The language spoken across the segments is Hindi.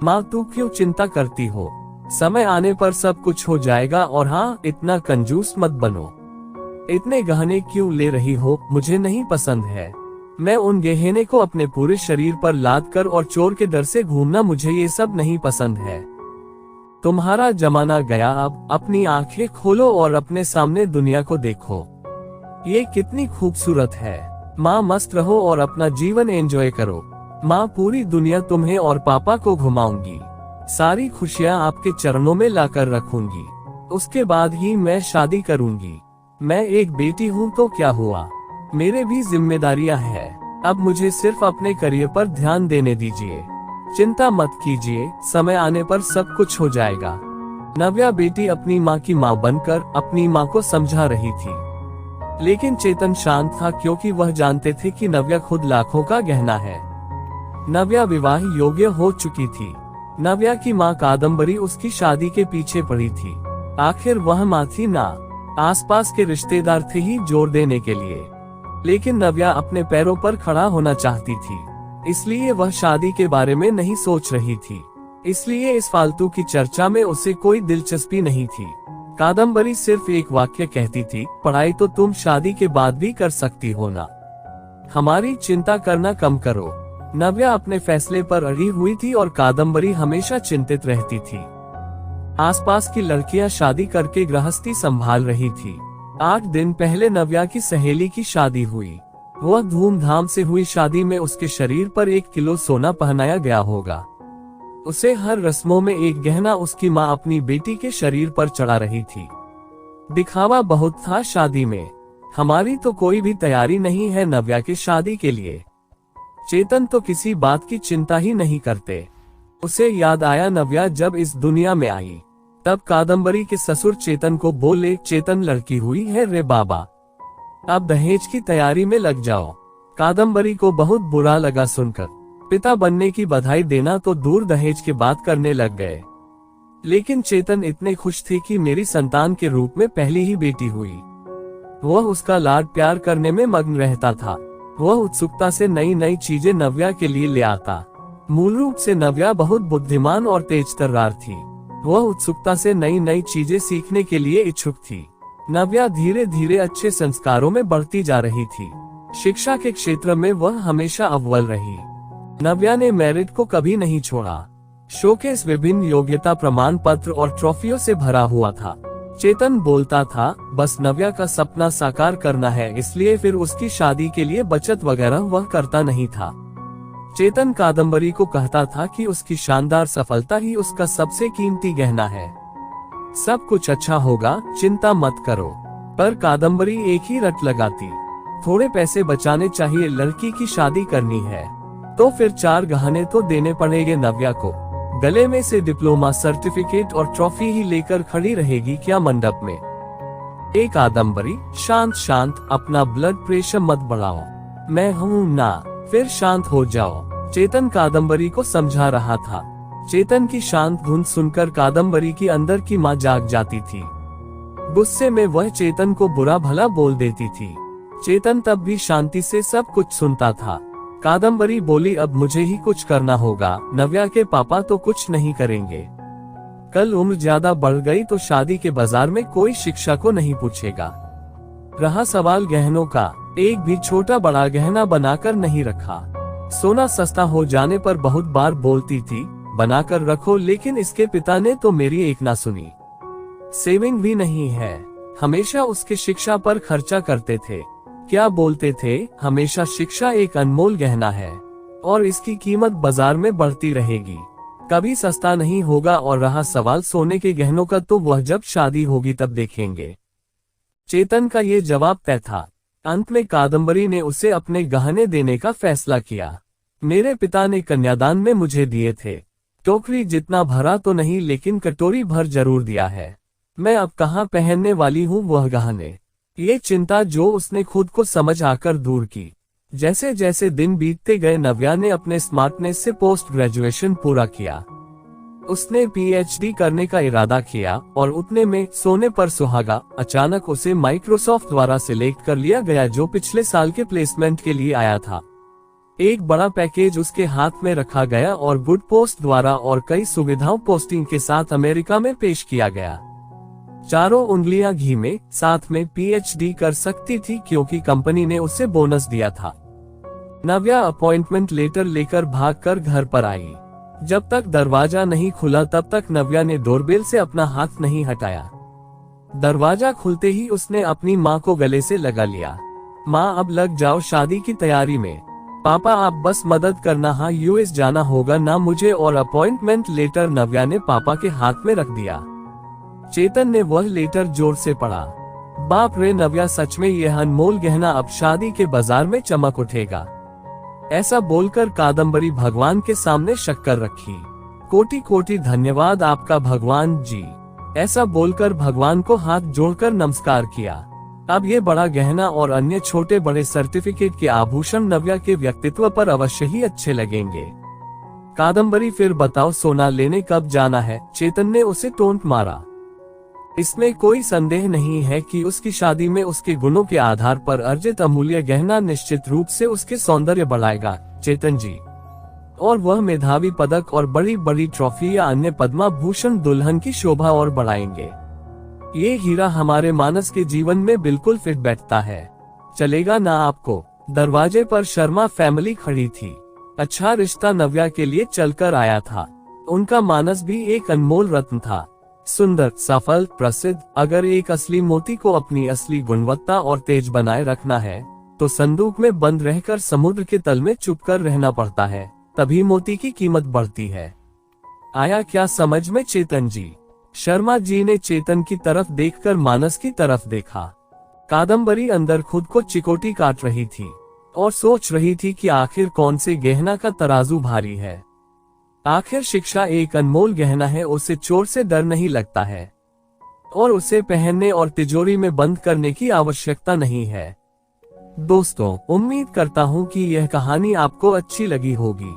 माँ तू क्यों चिंता करती हो, समय आने पर सब कुछ हो जाएगा। और हाँ, इतना कंजूस मत बनो। इतने गहने क्यों ले रही हो, मुझे नहीं पसंद है। मैं उन गहने को अपने पूरे शरीर पर लाद कर और चोर के डर से घूमना, मुझे ये सब नहीं पसंद है। तुम्हारा जमाना गया, अब अपनी आंखें खोलो और अपने सामने दुनिया को देखो। ये कितनी खूबसूरत है। माँ मस्त रहो और अपना जीवन एंजॉय करो। माँ पूरी दुनिया तुम्हें और पापा को घुमाऊंगी। सारी खुशियाँ आपके चरणों में लाकर रखूंगी। उसके बाद ही मैं शादी करूंगी। मैं एक बेटी हूँ तो क्या हुआ, मेरे भी जिम्मेदारियां हैं। अब मुझे सिर्फ अपने करियर पर ध्यान देने दीजिए। चिंता मत कीजिए, समय आने पर सब कुछ हो जाएगा। नव्या बेटी अपनी माँ की माँ बनकर अपनी माँ को समझा रही थी, लेकिन चेतन शांत था क्योंकि वह जानते थे कि नव्या खुद लाखों का गहना है। नव्या विवाह योग्य हो चुकी थी। नव्या की माँ कादम्बरी उसकी शादी के पीछे पड़ी थी। आखिर वह माँ थी ना, आसपास के रिश्तेदार थे ही जोर देने के लिए। लेकिन नव्या अपने पैरों पर खड़ा होना चाहती थी, इसलिए वह शादी के बारे में नहीं सोच रही थी। इसलिए इस फालतू की चर्चा में उसे कोई दिलचस्पी नहीं थी। कादम्बरी सिर्फ एक वाक्य कहती थी, पढ़ाई तो तुम शादी के बाद भी कर सकती हो ना, हमारी चिंता करना कम करो। नव्या अपने फैसले पर अड़ी हुई थी और कादम्बरी हमेशा चिंतित रहती थी। आसपास की लड़कियां शादी करके गृहस्थी संभाल रही थी। 8 दिन पहले नव्या की सहेली की शादी हुई। वह धूमधाम से हुई शादी में उसके शरीर पर 1 किलो सोना पहनाया गया होगा। उसे हर रस्मों में एक गहना उसकी माँ अपनी बेटी के शरीर पर चढ़ा रही थी। दिखावा बहुत था शादी में। हमारी तो कोई भी तैयारी नहीं है नव्या की शादी के लिए। चेतन तो किसी बात की चिंता ही नहीं करते। उसे याद आया नव्या जब इस दुनिया में आई, तब कादम्बरी के ससुर चेतन को बोले, चेतन लड़की हुई है रे बाबा, अब दहेज की तैयारी में लग जाओ। कादम्बरी को बहुत बुरा लगा सुनकर। पिता बनने की बधाई देना तो दूर, दहेज की बात करने लग गए। लेकिन चेतन इतने खुश थे कि मेरी संतान के रूप में पहली ही बेटी हुई। वह उसका लाड प्यार करने में मग्न रहता था। वह उत्सुकता से नई नई चीजें नव्या के लिए ले आता। मूल रूप से नव्या बहुत बुद्धिमान और तेज तर्रार थी। वह उत्सुकता से नई नई चीजें सीखने के लिए इच्छुक थी। नव्या धीरे धीरे अच्छे संस्कारों में बढ़ती जा रही थी। शिक्षा के क्षेत्र में वह हमेशा अव्वल रही। नव्या ने मेरिट को कभी नहीं छोड़ा। शोकेस विभिन्न योग्यता प्रमाण पत्र और ट्रॉफियों से भरा हुआ था। चेतन बोलता था, बस नव्या का सपना साकार करना है, इसलिए फिर उसकी शादी के लिए बचत वगैरह वह करता नहीं था। चेतन कादम्बरी को कहता था कि उसकी शानदार सफलता ही उसका सबसे कीमती गहना है। सब कुछ अच्छा होगा, चिंता मत करो। पर कादम्बरी एक ही रट लगाती, थोड़े पैसे बचाने चाहिए, लड़की की शादी करनी है तो फिर 4 गहने तो देने पड़ेंगे नव्या को। गले में से डिप्लोमा सर्टिफिकेट और ट्रॉफी ही लेकर खड़ी रहेगी क्या मंडप में। एक कादम्बरी, शांत शांत, अपना ब्लड प्रेशर मत बढ़ाओ, मैं हूँ ना, फिर शांत हो जाओ। चेतन कादम्बरी को समझा रहा था। चेतन की शांत धुन सुनकर कादम्बरी की अंदर की माँ जाग जाती थी। गुस्से में वह चेतन को बुरा भला बोल देती थी। चेतन तब भी शांति से सब कुछ सुनता था। कादम्बरी बोली, अब मुझे ही कुछ करना होगा, नव्या के पापा तो कुछ नहीं करेंगे। कल उम्र ज्यादा बढ़ गई तो शादी के बाजार में कोई शिक्षा को नहीं पूछेगा। रहा सवाल गहनों का, एक भी छोटा बड़ा गहना बनाकर नहीं रखा। सोना सस्ता हो जाने पर बहुत बार बोलती थी, बनाकर रखो, लेकिन इसके पिता ने तो मेरी एक ना सुनी। सेविंग भी नहीं है, हमेशा उसके शिक्षा पर खर्चा करते थे। क्या बोलते थे, हमेशा शिक्षा एक अनमोल गहना है और इसकी कीमत बाजार में बढ़ती रहेगी, कभी सस्ता नहीं होगा। और रहा सवाल सोने के गहनों का, तो वह जब शादी होगी तब देखेंगे। चेतन का ये जवाब तय था। अंत में कादम्बरी ने उसे अपने गहने देने का फैसला किया। मेरे पिता ने कन्यादान में मुझे दिए थे। टोकरी जितना भरा तो नहीं, लेकिन कटोरी भर जरूर दिया है। मैं अब कहाँ पहनने वाली हूँ वह गहने। ये चिंता जो उसने खुद को समझ आकर दूर की। जैसे जैसे दिन बीतते गए नव्या ने अपने स्मार्टनेस से पोस्ट ग्रेजुएशन पूरा किया। उसने पीएचडी करने का इरादा किया और उतने में सोने पर सुहागा, अचानक उसे माइक्रोसॉफ्ट द्वारा सिलेक्ट कर लिया गया, जो पिछले साल के प्लेसमेंट के लिए आया था। एक बड़ा पैकेज उसके हाथ में रखा गया और गुड पोस्ट द्वारा और कई सुविधाओं पोस्टिंग के साथ अमेरिका में पेश किया गया। चारों उंगलियां घी में, साथ में पीएचडी कर सकती थी क्योंकि कंपनी ने उसे बोनस दिया था। नव्या अपॉइंटमेंट लेटर लेकर भागकर घर पर आई। जब तक दरवाजा नहीं खुला तब तक नव्या ने डोरबेल से अपना हाथ नहीं हटाया। दरवाजा खुलते ही उसने अपनी माँ को गले से लगा लिया। माँ, अब लग जाओ शादी की तैयारी में। पापा, आप बस मदद करना, हाँ यूएस जाना होगा ना मुझे। और अपॉइंटमेंट लेटर नव्या ने पापा के हाथ में रख दिया। चेतन ने वह लेटर जोर से पढ़ा। बाप रे नव्या, सच में यह अनमोल गहना अब शादी के बाजार में चमक उठेगा। ऐसा बोलकर कादम्बरी भगवान के सामने शक्कर रखी। कोटि कोटि धन्यवाद आपका भगवान जी। ऐसा बोलकर भगवान को हाथ जोड़कर नमस्कार किया। अब ये बड़ा गहना और अन्य छोटे बड़े सर्टिफिकेट के आभूषण नव्या के व्यक्तित्व पर अवश्य ही अच्छे लगेंगे। कादम्बरी, फिर बताओ सोना लेने कब जाना है? चेतन ने उसे टोंट मारा। इसमें कोई संदेह नहीं है कि उसकी शादी में उसके गुणों के आधार पर अर्जित अमूल्य गहना निश्चित रूप से उसके सौंदर्य बढ़ाएगा चेतन जी, और वह मेधावी पदक और बड़ी बड़ी ट्रॉफी या अन्य पद्मा भूषण दुल्हन की शोभा और बढ़ाएंगे। ये हीरा हमारे मानस के जीवन में बिल्कुल फिट बैठता है। चलेगा ना आपको? दरवाजे पर शर्मा फैमिली खड़ी थी। अच्छा रिश्ता नव्या के लिए चलकर आया था। उनका मानस भी एक अनमोल रत्न था, सुंदर, सफल, प्रसिद्ध। अगर एक असली मोती को अपनी असली गुणवत्ता और तेज बनाए रखना है तो संदूक में बंद रहकर समुद्र के तल में चुपकर रहना पड़ता है, तभी मोती की कीमत बढ़ती है। आया क्या समझ में चेतन जी? शर्मा जी ने चेतन की तरफ देखकर मानस की तरफ देखा। कादम्बरी अंदर खुद को चिकोटी काट रही थी और सोच रही थी कि आखिर कौन से गहना का तराजू भारी है। आखिर शिक्षा एक अनमोल गहना है, उसे चोर से डर नहीं लगता है और उसे पहनने और तिजोरी में बंद करने की आवश्यकता नहीं है। दोस्तों, उम्मीद करता हूँ कि यह कहानी आपको अच्छी लगी होगी।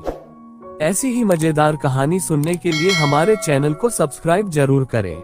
ऐसी ही मजेदार कहानी सुनने के लिए हमारे चैनल को सब्सक्राइब जरूर करें।